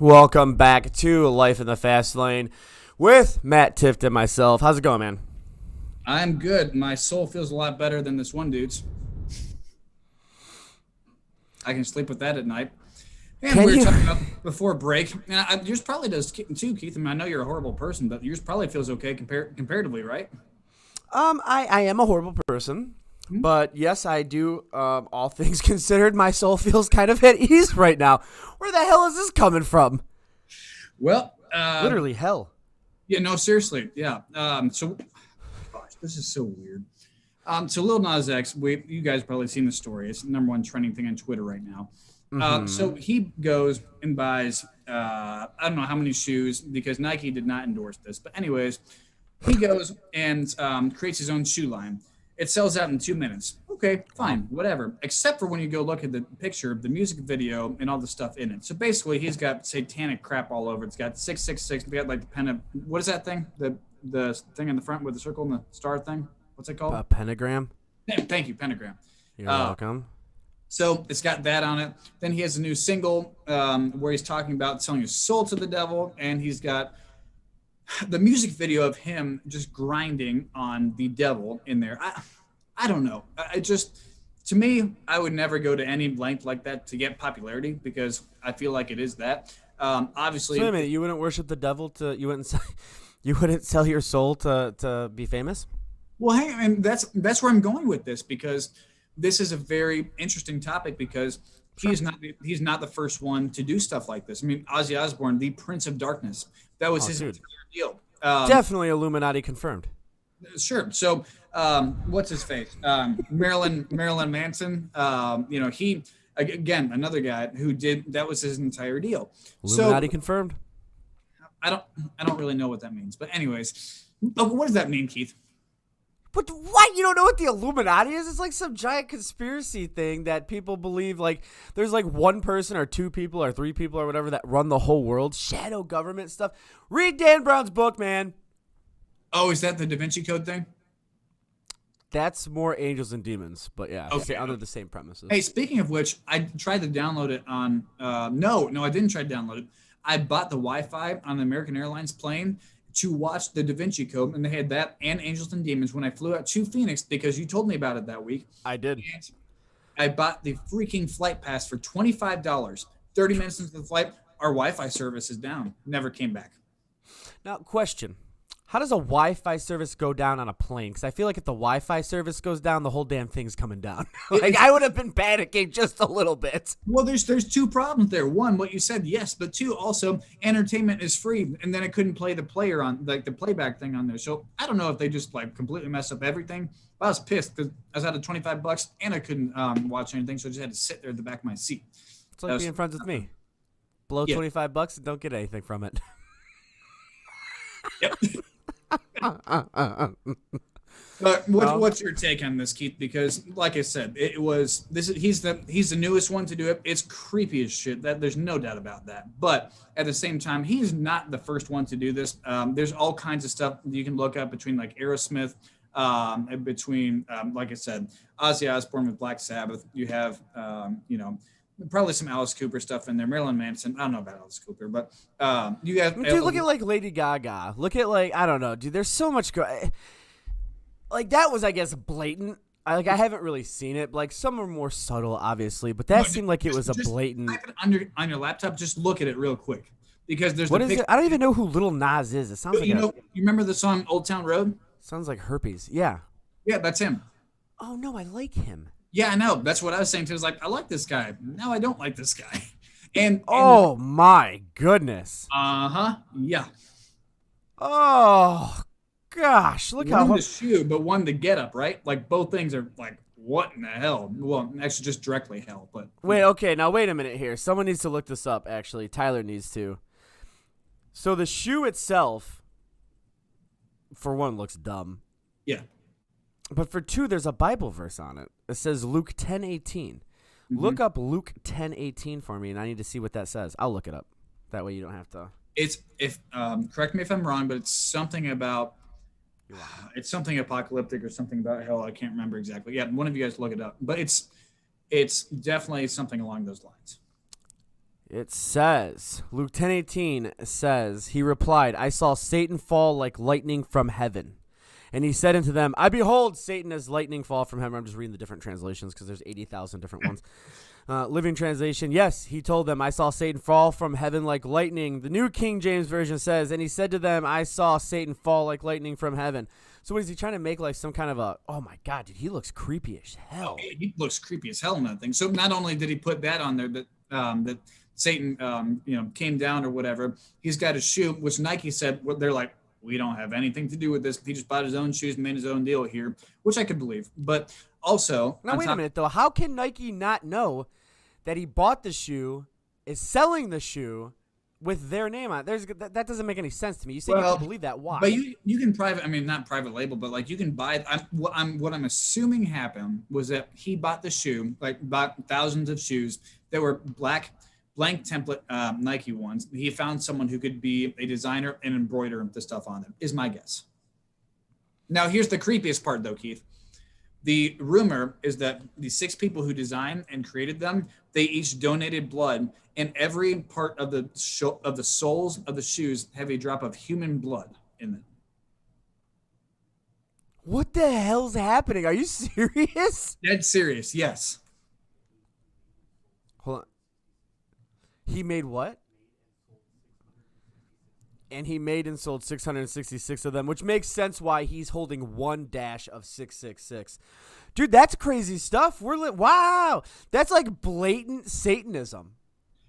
Welcome back to Life in the Fast Lane with Matt Tift and myself. How's it going, man? I'm good. My soul feels a lot better than this one dude's. I can sleep with that at night. And Can we were you? talking about before break. Yours probably does too, Keith. I mean, I know you're a horrible person, but yours probably feels okay comparatively, right? I am a horrible person, but yes, I do. All things considered, my soul feels kind of at ease right now. Where the hell is this coming from? Well, Literally hell. yeah, no, seriously, yeah. Gosh, this is so weird. So Lil Nas X, you guys probably seen the story. It's the number one trending thing on Twitter right now. So he goes and buys, I don't know how many shoes because Nike did not endorse this. But anyways, he goes and creates his own shoe line. It sells out in 2 minutes. Okay, fine, whatever. Except for when you go look at the picture, the music video, and all the stuff in it. So basically, he's got satanic crap all over. It's got 666. We got like the pen of, what is that thing? The thing in the front with the circle and the star thing. What's it called? A pentagram. Thank you, pentagram. You're welcome. So it's got that on it. Then he has a new single where he's talking about selling his soul to the devil, and he's got the music video of him just grinding on the devil in there. I don't know. To me, I would never go to any length like that to get popularity because I feel like it is that. Obviously, So wait a minute, you wouldn't worship the devil you wouldn't sell your soul to be famous? well, hey, and that's where I'm going with this because this is a very interesting topic because he's not the first one to do stuff like this. I mean, Ozzy Osbourne, the Prince of Darkness, that was his entire deal. Definitely Illuminati confirmed. Sure. So, what's his face? Marilyn Manson. He again another guy who did that was his entire deal. Illuminati So confirmed. I don't really know what that means, but anyways, what does that mean, Keith? But what? You don't know what the Illuminati is? It's like some giant conspiracy thing that people believe like there's like one person or two people or three people or whatever that run the whole world. Shadow government stuff. Read Dan Brown's book, man. Oh, is that the Da Vinci Code thing? That's more angels and demons, but yeah, Okay. under the same premises. Hey, speaking of which, I tried to download it on. No, I didn't try to download it. I bought the Wi-Fi on the American Airlines plane to watch the Da Vinci Code, and they had that and Angels and Demons when I flew out to Phoenix because you told me about it that week. I did. And I bought the freaking flight pass for $25. 30 minutes into the flight, our Wi-Fi service is down. Never came back. Now, question. How does a Wi-Fi service go down on a plane? Because I feel like if the Wi-Fi service goes down, the whole damn thing's coming down. Like I would have been panicking just a little bit. Well, there's two problems there. One, what you said, yes, but two, also entertainment is free, and then I couldn't play the player on like the playback thing on there. So I don't know if they just like completely messed up everything. But I was pissed because I was out of $25 and I couldn't watch anything, so I just had to sit there at the back of my seat. It's like being friends with me. Blow Yeah. $25 and don't get anything from it. Yep. But what's your take on this, Keith? Because, like I said, he's the newest one to do it. It's creepy as shit. That there's no doubt about that. But at the same time, he's not the first one to do this. There's all kinds of stuff you can look up between like Aerosmith, like I said, Ozzy Osbourne with Black Sabbath. You have probably some Alice Cooper stuff in there. Marilyn Manson. I don't know about Alice Cooper, but you have. Dude, look at like Lady Gaga. Look at like I don't know, dude. There's so much. Like that was, I guess, blatant. I haven't really seen it. Like some are more subtle, obviously, but that seemed like it was a blatant. Type it on your laptop. Just look at it real quick because there's. What is it? I don't even know who Lil Nas is. It sounds like you remember the song Old Town Road? Sounds like herpes. Yeah. Yeah, that's him. Oh no, I like him. Yeah, I know. That's what I was saying too. I was like, I like this guy. No, I don't like this guy. And oh my goodness. Yeah. Oh gosh, look how one the shoe, but one the get up, right? Like both things are like, what in the hell? Well, actually, just directly hell. But wait, okay, now wait a minute here. Someone needs to look this up. Actually, Tyler needs to. So the shoe itself, for one, looks dumb. Yeah. But for two, there's a Bible verse on it. It says Luke 10:18. Mm-hmm. Look up Luke 10:18 for me, and I need to see what that says. I'll look it up. That way you don't have to. Correct me if I'm wrong, but it's something about. It's something apocalyptic or something about hell. I can't remember exactly. Yeah, one of you guys look it up. But it's definitely something along those lines. It says, Luke 10:18 says, he replied, I saw Satan fall like lightning from heaven. And he said unto them, I behold Satan as lightning fall from heaven. I'm just reading the different translations because there's 80,000 different ones. Living Translation, yes, he told them, I saw Satan fall from heaven like lightning. The New King James Version says, and he said to them, I saw Satan fall like lightning from heaven. So what is he trying to make like some kind of a, oh my God, dude, he looks creepy as hell. Oh, he looks creepy as hell in that thing. So not only did he put that on there, but that Satan, came down or whatever, he's got a shoe, which Nike said, they're like, we don't have anything to do with this. He just bought his own shoes and made his own deal here, which I could believe. But also, now wait a minute though. How can Nike not know that he bought the shoe, is selling the shoe with their name on it? That doesn't make any sense to me. You say you can believe that. Why? But you can not private label, but like you can buy. What I'm assuming happened was that he bought the shoe, like bought thousands of shoes that were blank template Nike ones. He found someone who could be a designer and embroider the stuff on them, is my guess. Now, here's the creepiest part, though, Keith. The rumor is that the 6 people who designed and created them, they each donated blood, and every part of the soles of the shoes have a drop of human blood in them. What the hell's happening? Are you serious? Dead serious, yes. Hold on. He made what? And he made and sold 666 of them, which makes sense why he's holding one dash of 666. Dude, that's crazy stuff. Wow. That's like blatant Satanism.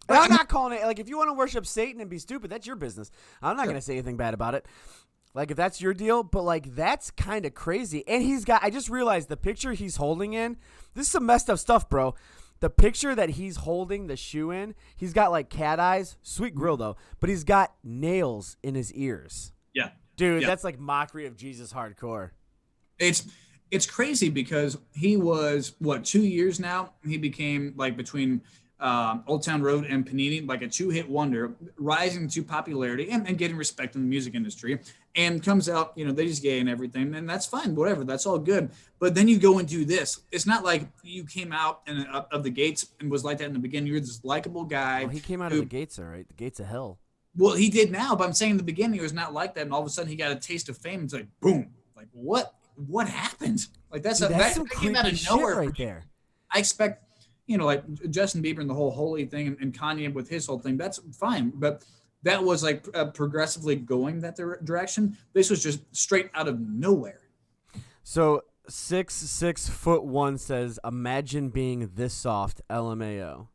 And I'm not calling it, like, if you want to worship Satan and be stupid, that's your business. I'm not going to say anything bad about it. Like, if that's your deal, but, like, that's kind of crazy. And I just realized the picture he's holding in, this is some messed up stuff, bro. The picture that he's holding the shoe in, he's got like cat eyes, sweet grill though, but he's got nails in his ears. Yeah. Dude, that's like mockery of Jesus hardcore. It's crazy because he was, 2 years now? He became like between Old Town Road and Panini, like a 2-hit wonder, rising to popularity and getting respect in the music industry. And comes out, that he's gay and everything, and that's fine, whatever, that's all good. But then you go and do this. It's not like you came out and of the gates and was like that in the beginning. You're this likable guy. Well, he came out of the gates, all right, the gates of hell. Well, he did now, but I'm saying in the beginning he was not like that, and all of a sudden he got a taste of fame. It's like boom, like what happened? Like that's some came out of nowhere right there. I expect, like Justin Bieber and the whole holy thing, and Kanye with his whole thing. That's fine, but that was like progressively going that direction. This was just straight out of nowhere. So 6'1" says, "Imagine being this soft, LMAO."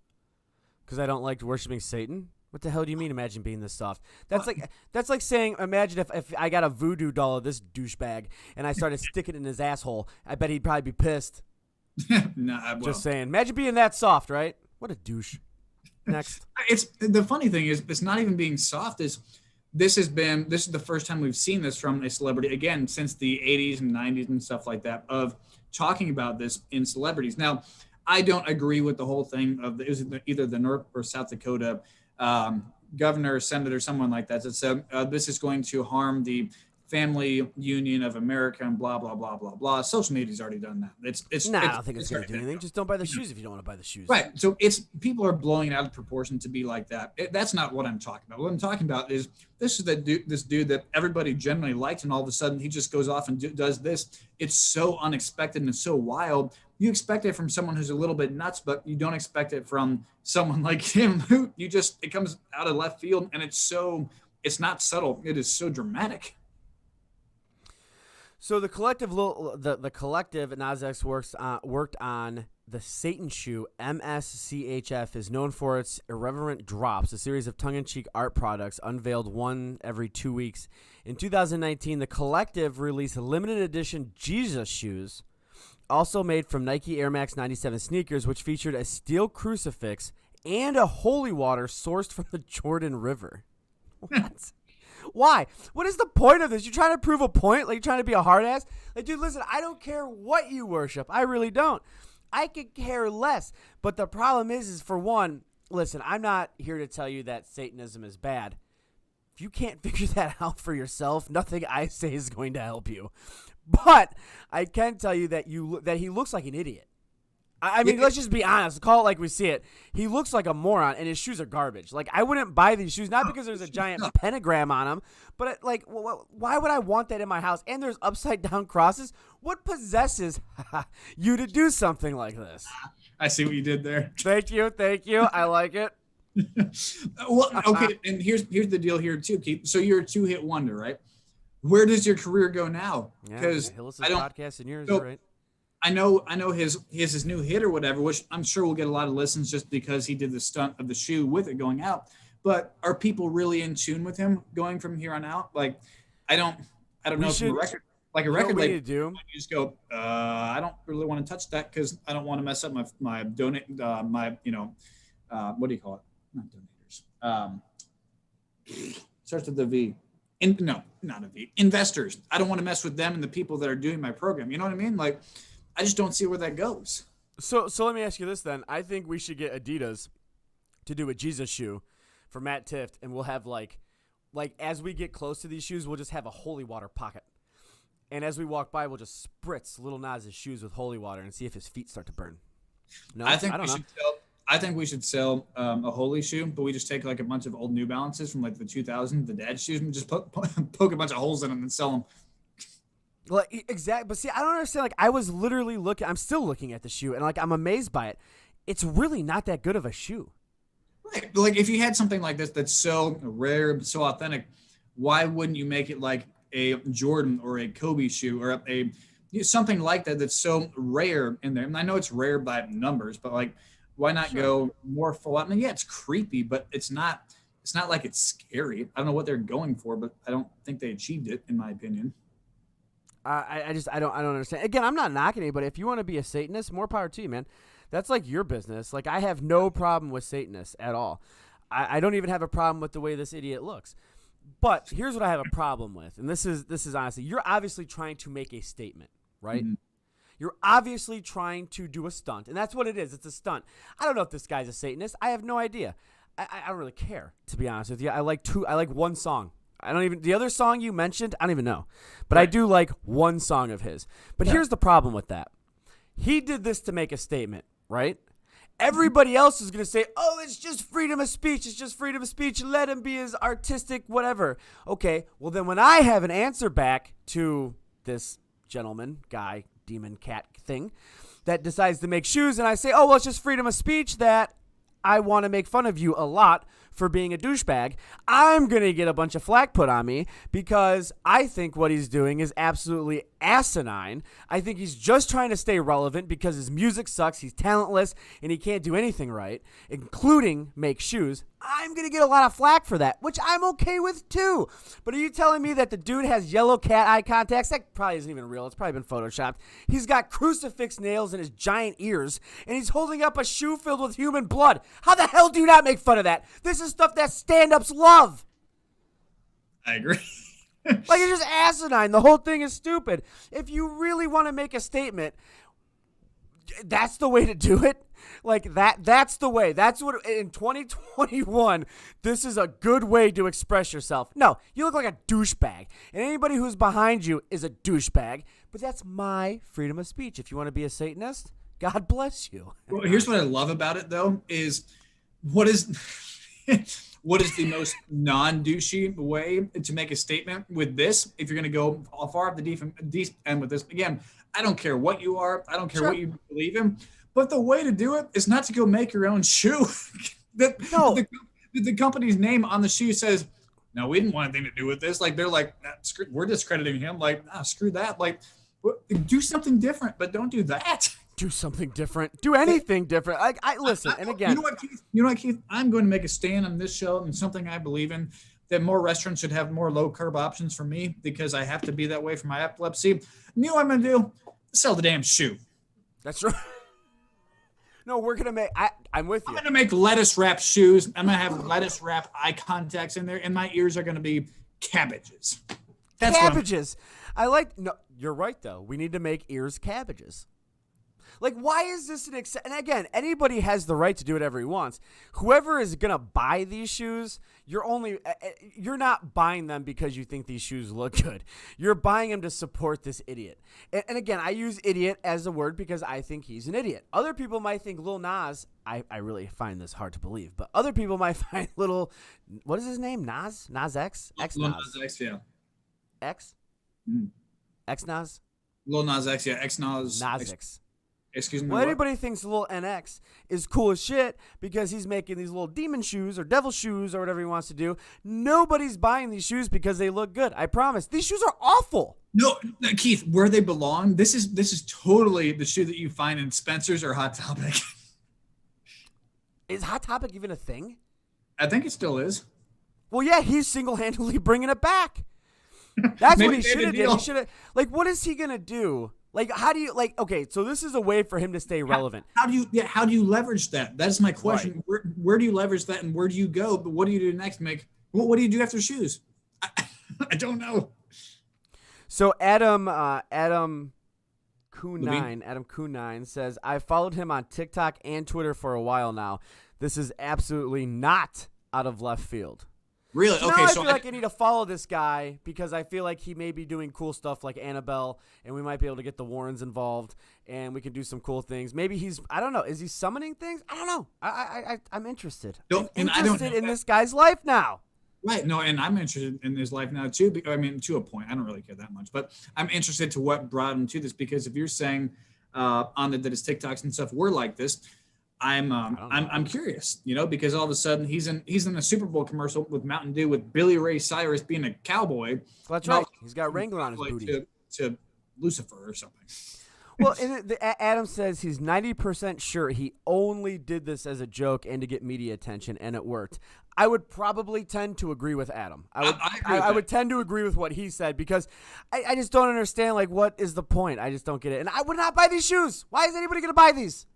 Because I don't like worshiping Satan. What the hell do you mean? Imagine being this soft. That's like saying, imagine if I got a voodoo doll of this douchebag and I started sticking it in his asshole. I bet he'd probably be pissed. Just saying. Imagine being that soft, right? What a douche. Next. It's the funny thing is it's not even being soft. This is the first time we've seen this from a celebrity again since the 80s and 90s and stuff like that of talking about this in celebrities. Now, I don't agree with the whole thing of either the North or South Dakota governor, senator, someone like that. So this is going to harm the family union of America and blah blah blah blah blah. Social media's already done that. I don't think it's going to do anything. Just don't buy the shoes if you don't want to buy the shoes. Right. So people are blowing it out of proportion to be like that. That's not what I'm talking about. What I'm talking about is this dude that everybody generally liked, and all of a sudden he just goes off and does this. It's so unexpected and so wild. You expect it from someone who's a little bit nuts, but you don't expect it from someone like him who it comes out of left field, and it's not subtle. It is so dramatic. So the collective NAS worked on the Satan shoe. MSCHF is known for its irreverent drops, a series of tongue-in-cheek art products unveiled one every 2 weeks. In 2019, the collective released limited edition Jesus shoes, also made from Nike Air Max 97 sneakers, which featured a steel crucifix and a holy water sourced from the Jordan River. What? Why? What is the point of this? You trying to prove a point? Like you're trying to be a hard ass? Like, dude, listen, I don't care what you worship. I really don't. I could care less. But the problem is for one, listen, I'm not here to tell you that Satanism is bad. If you can't figure that out for yourself, nothing I say is going to help you. But I can tell you that he looks like an idiot. I mean, let's just be honest. Call it like we see it. He looks like a moron, and his shoes are garbage. Like, I wouldn't buy these shoes, not because there's a giant pentagram on them, but, like, why would I want that in my house? And there's upside-down crosses. What possesses you to do something like this? I see what you did there. Thank you. I like it. Well, okay, and here's the deal here, too, Keith. So you're a two-hit wonder, right? Where does your career go now? Because I don't podcast and yours, right? I know he has his new hit or whatever, which I'm sure will get a lot of listens just because he did the stunt of the shoe with it going out. But are people really in tune with him going from here on out? Like, I don't know if a record label, you do. You just go, I don't really want to touch that because I don't want to mess up my donate what do you call it? Not donators. Starts with the V. No, not a V. Investors. I don't want to mess with them and the people that are doing my program. You know what I mean? Like, I just don't see where that goes. So let me ask you this then. I think we should get Adidas to do a Jesus shoe for Matt Tift, and we'll have like as we get close to these shoes, we'll just have a holy water pocket. And as we walk by, we'll just spritz Lil Nas's shoes with holy water and see if his feet start to burn. No, I think we should sell a holy shoe, but we just take like a bunch of old New Balances from like the 2000s, the dad shoes, and just poke a bunch of holes in them and sell them. Like, exactly. But see, I don't understand. Like, I was literally I'm still looking at the shoe, and like, I'm amazed by it. It's really not that good of a shoe. Right. Like, if you had something like this that's so rare, so authentic, why wouldn't you make it like a Jordan or a Kobe shoe or something like that that's so rare in there? And I know it's rare by numbers, but like, why not go more full out? I mean, yeah, it's creepy, but it's not like it's scary. I don't know what they're going for, but I don't think they achieved it, in my opinion. I don't understand. Again, I'm not knocking anybody. If you want to be a Satanist, more power to you, man. That's like your business. Like, I have no problem with Satanists at all. I don't even have a problem with the way this idiot looks. But here's what I have a problem with, and this is honestly, you're obviously trying to make a statement, right? Mm-hmm. You're obviously trying to do a stunt, and that's what it is. It's a stunt. I don't know if this guy's a Satanist. I have no idea. I don't really care, to be honest with you. I like one song. The other song you mentioned, I don't even know. But right. I do like one song of his. But here's the problem with that. He did this to make a statement, right? Everybody else is going to say, oh, it's just freedom of speech. It's just freedom of speech. Let him be his artistic whatever. Okay, well then when I have an answer back to this gentleman, guy, demon, cat thing that decides to make shoes, and I say, oh, well, it's just freedom of speech that I want to make fun of you a lot for being a douchebag, I'm going to get a bunch of flack put on me because I think what he's doing is absolutely asinine. I think he's just trying to stay relevant because his music sucks, he's talentless, and he can't do anything right, including make shoes. I'm going to get a lot of flack for that, which I'm okay with too. But are you telling me that the dude has yellow cat eye contacts? That probably isn't even real. It's probably been photoshopped. He's got crucifix nails in his giant ears, and he's holding up a shoe filled with human blood. How the hell do you not make fun of that? This is stuff that stand-ups love. I agree. Like, it's just asinine. The whole thing is stupid. If you really want to make a statement, that's the way to do it. Like, that's the way. That's what, in 2021, this is a good way to express yourself. No, you look like a douchebag. And anybody who's behind you is a douchebag. But that's my freedom of speech. If you want to be a Satanist, God bless you. Well, here's what I love about it, though, is what is the most non-douchey way to make a statement with this? If you're going to go far up the deep end with this, again, I don't care what you are. I don't care what you believe in. But the way to do it is not to go make your own shoe. The company's name on the shoe says, no, we didn't want anything to do with this. Like, they're like, we're discrediting him. Like, screw that. Like, do something different, but don't do that. Do something different. Do anything different. Like, listen, and again. You know what, Keith? I'm going to make a stand on this show and something I believe in, that more restaurants should have more low-carb options for me because I have to be that way for my epilepsy. You know what I'm going to do? Sell the damn shoe. That's right. No, we're going to make I'm with you. I'm going to make lettuce wrap shoes. I'm going to have lettuce wrap eye contacts in there, and my ears are going to be cabbages. That's cabbages. No, you're right, though. We need to make ears cabbages. Like, why is this and again, anybody has the right to do whatever he wants. Whoever is going to buy these shoes, you're not buying them because you think these shoes look good. You're buying them to support this idiot. And again, I use idiot as a word because I think he's an idiot. Other people might think Lil Nas, I really find this hard to believe, but other people might find what is his name? Nas? Nas X? Lil Nas X, yeah. X? Mm. X Nas? Lil Nas X, yeah. X Nas. Nas X. Excuse me. Well, anybody thinks Lil NX is cool as shit because he's making these little demon shoes or devil shoes or whatever he wants to do. Nobody's buying these shoes because they look good. I promise. These shoes are awful. No, Keith, where they belong. This is totally the shoe that you find in Spencer's or Hot Topic. Is Hot Topic even a thing? I think it still is. Well, yeah, he's single-handedly bringing it back. That's what he should have did. He should have. Like, what is he gonna do? Like, how do you okay? So this is a way for him to stay relevant. How do you leverage that? That's my question. Right. Where do you leverage that, and where do you go? But what do you do next, Mick? What do you do after shoes? I don't know. So Adam Q9 says, I followed him on TikTok and Twitter for a while now. This is absolutely not out of left field. Really? So okay. now I feel like I need to follow this guy because I feel like he may be doing cool stuff like Annabelle, and we might be able to get the Warrens involved, and we can do some cool things. Maybe I don't know. Is he summoning things? I don't know. I'm interested. In this guy's life now. Right. No, and I'm interested in his life now too. I mean, to a point, I don't really care that much, but I'm interested to what brought him to this, because if you're saying that his TikToks and stuff were like this, I'm curious, because all of a sudden he's in a Super Bowl commercial with Mountain Dew with Billy Ray Cyrus being a cowboy. Well, that's right. He's got Wrangler on his booty. To Lucifer or something. Well, Adam says he's 90% sure he only did this as a joke and to get media attention, and it worked. I would probably tend to agree with Adam. I would tend to agree with what he said because I just don't understand, like, what is the point? I just don't get it. And I would not buy these shoes. Why is anybody going to buy these?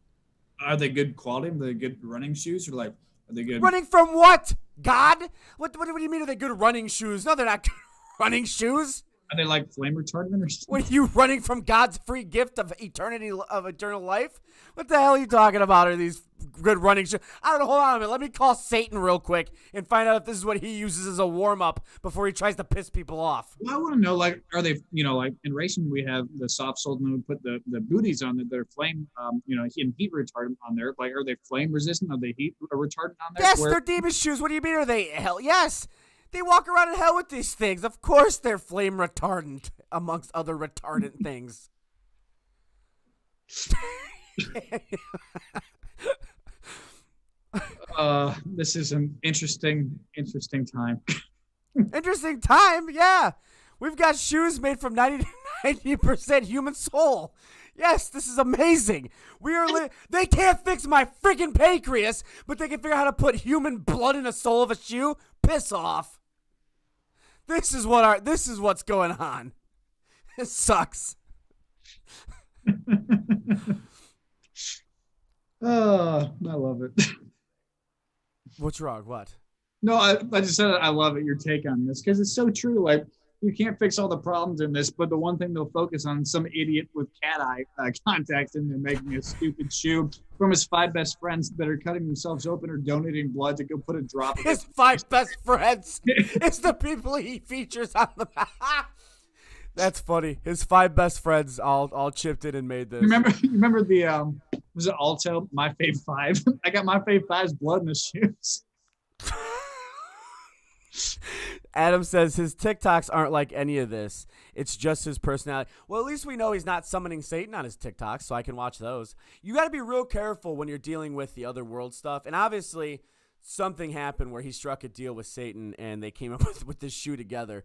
Are they good quality? Are they good running shoes? Or are they good? Running from what? God? What do you mean are they good running shoes? No, they're not good running shoes. Are they like flame retardant or something? What are you running from God's free gift of eternal life? What the hell are you talking about? Are these good running shoes? I don't know. Hold on a minute. Let me call Satan real quick and find out if this is what he uses as a warm up before he tries to piss people off. Well, I want to know, like, are they, like in racing we have the soft soled and we put the booties on that are flame, and heat retardant on there. Like, are they flame resistant? Are they heat retardant on there? Yes, they're demon shoes. What do you mean? Are they hell? Yes. They walk around in hell with these things. Of course they're flame retardant, amongst other retardant things. This is an interesting time. Interesting time, yeah. We've got shoes made from 90% human soul. Yes, this is amazing. They can't fix my freaking pancreas, but they can figure out how to put human blood in the sole of a shoe? Piss off. This is what's going on. It sucks. Oh, I love it. What's wrong? What? No, I just said I love it, your take on this, because it's so true. Like, you can't fix all the problems in this, but the one thing they'll focus on is some idiot with cat eye contacts and they're making a stupid shoe from his 5 best friends that are cutting themselves open or donating blood to go put a drop. His 5 best friends. It's the people he features on the. That's funny. His 5 best friends all chipped in and made this. Remember the was it Alto? My Fave 5. I got My Fave 5's blood in the shoes. Adam says his TikToks aren't like any of this. It's just his personality. Well, at least we know he's not summoning Satan on his TikToks, so I can watch those. You got to be real careful when you're dealing with the other world stuff. And obviously, something happened where he struck a deal with Satan, and they came up with this shoe together.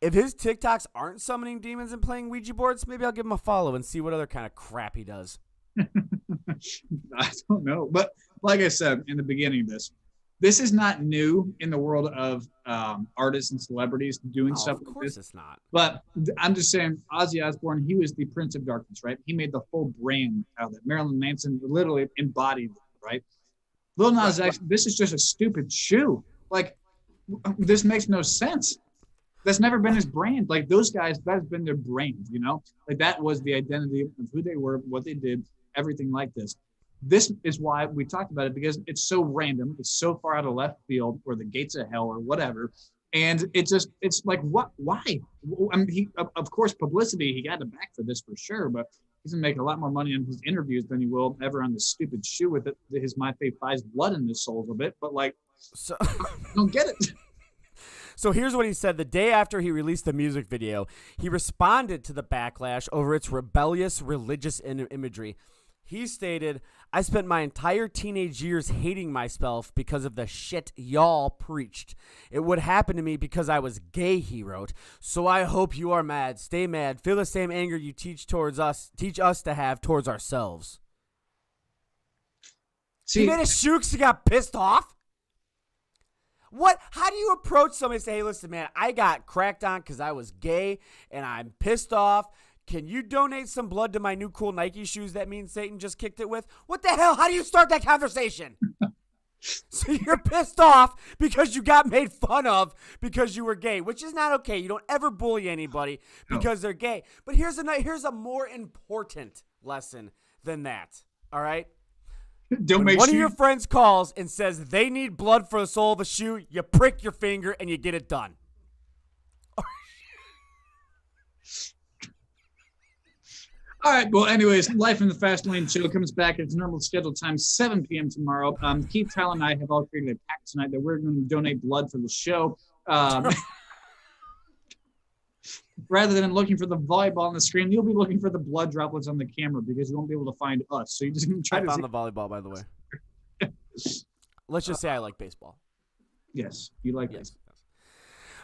If his TikToks aren't summoning demons and playing Ouija boards, maybe I'll give him a follow and see what other kind of crap he does. I don't know. But like I said in the beginning of this is not new in the world of artists and celebrities doing stuff like this. Of course it's not. But I'm just saying, Ozzy Osbourne, he was the Prince of Darkness, right? He made the whole brand out of it. Marilyn Manson literally embodied it, right? Lil Nas X, this is just a stupid shoe. Like, this makes no sense. That's never been his brand. Like those guys, that's been their brand, you know? Like that was the identity of who they were, what they did, everything like this. This is why we talked about it, because it's so random. It's so far out of left field or the gates of hell or whatever. And it's like, what, why? I mean, of course, publicity, he got it back for this for sure, but he's going to make a lot more money on his interviews than he will ever on this stupid shoe with his My Faith 5's blood in his soul a little bit. But like, so I don't get it. So here's what he said the day after he released the music video. He responded to the backlash over its rebellious religious imagery. He stated, I spent my entire teenage years hating myself because of the shit y'all preached. It would happen to me because I was gay, he wrote. So I hope you are mad. Stay mad. Feel the same anger you teach us to have towards ourselves. See, he made a shoe because he got pissed off? What? How do you approach somebody and say, hey, listen, man, I got cracked on because I was gay and I'm pissed off. Can you donate some blood to my new cool Nike shoes that mean Satan just kicked it with? What the hell? How do you start that conversation? So you're pissed off because you got made fun of because you were gay, which is not okay. You don't ever bully anybody because they're gay. But here's a more important lesson than that, all right? When one of your friends calls and says they need blood for the sole of a shoe, you prick your finger and you get it done. All right. Well, anyways, Life in the Fast Lane show comes back at its normal scheduled time, 7 p.m. tomorrow. Keith, Tal, and I have all created a pact tonight that we're going to donate blood for the show. Rather than looking for the volleyball on the screen, you'll be looking for the blood droplets on the camera because you won't be able to find us. So you're just going to try to found the volleyball, by the way. Let's just say I like baseball. Yes, you like baseball.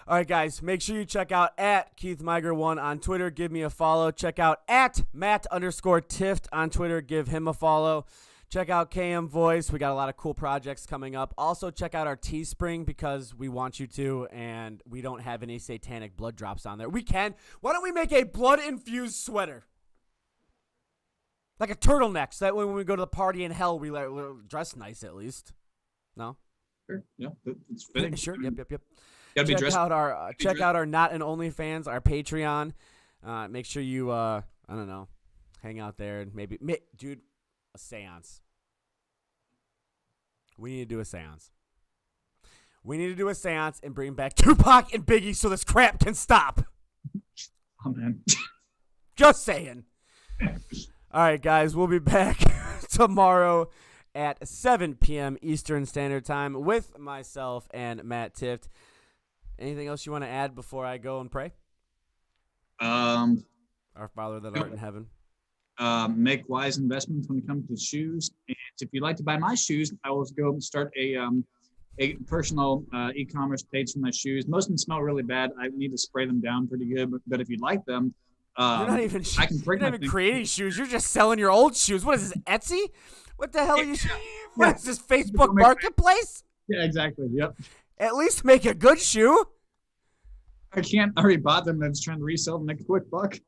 All right, guys, make sure you check out at KeithMiger1 on Twitter. Give me a follow. Check out at Matt_Tift on Twitter. Give him a follow. Check out KM Voice. We got a lot of cool projects coming up. Also, check out our Teespring because we want you to, and we don't have any satanic blood drops on there. We can. Why don't we make a blood-infused sweater? Like a turtleneck, so that way when we go to the party in hell, we'll dress nice at least. No? Sure. Yeah, it's fitting. Sure. Yep. Check out our Not an OnlyFans, our Patreon. Make sure you I don't know, hang out there and maybe dude, a seance. We need to do a seance. We need to do a seance and bring back Tupac and Biggie so this crap can stop. Oh man. Just saying. All right, guys, we'll be back tomorrow at 7 p.m. Eastern Standard Time with myself and Matt Tift. Anything else you want to add before I go and pray? Our Father that art in heaven. Make wise investments when it comes to shoes. And if you'd like to buy my shoes, I will go and start a personal e-commerce page for my shoes. Most of them smell really bad. I need to spray them down pretty good. But if you'd like them, you're not even creating shoes. You're just selling your old shoes. What is this, Etsy? What the hell are you? What is this, Facebook Marketplace? Yeah, exactly. Yep. At least make a good shoe. I already bought them. I'm just trying to resell them, make a quick buck.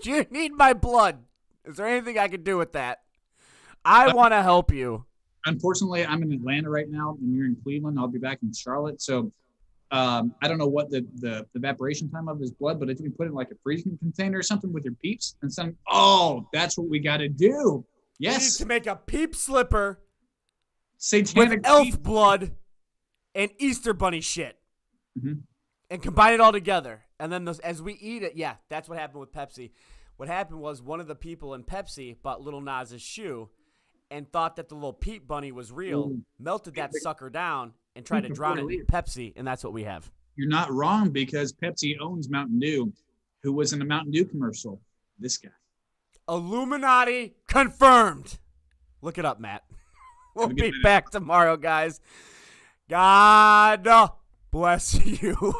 Do you need my blood? Is there anything I can do with that? I want to help you. Unfortunately, I'm in Atlanta right now, and you're in Cleveland. I'll be back in Charlotte. So I don't know what the evaporation time of his blood, but if you can put it in like a freezing container or something with your peeps and send, that's what we got to do. Yes. We need to make a peep slipper satanic with elf blood and Easter bunny shit. Mm-hmm. And combine it all together. And then as we eat it, that's what happened with Pepsi. What happened was one of the people in Pepsi bought Lil Nas's shoe and thought that the little peep bunny was real, melted that sucker down, and tried to drown it in Pepsi, and that's what we have. You're not wrong because Pepsi owns Mountain Dew, who was in a Mountain Dew commercial. This guy. Illuminati confirmed. Look it up, Matt. We'll be back tomorrow, guys. God bless you.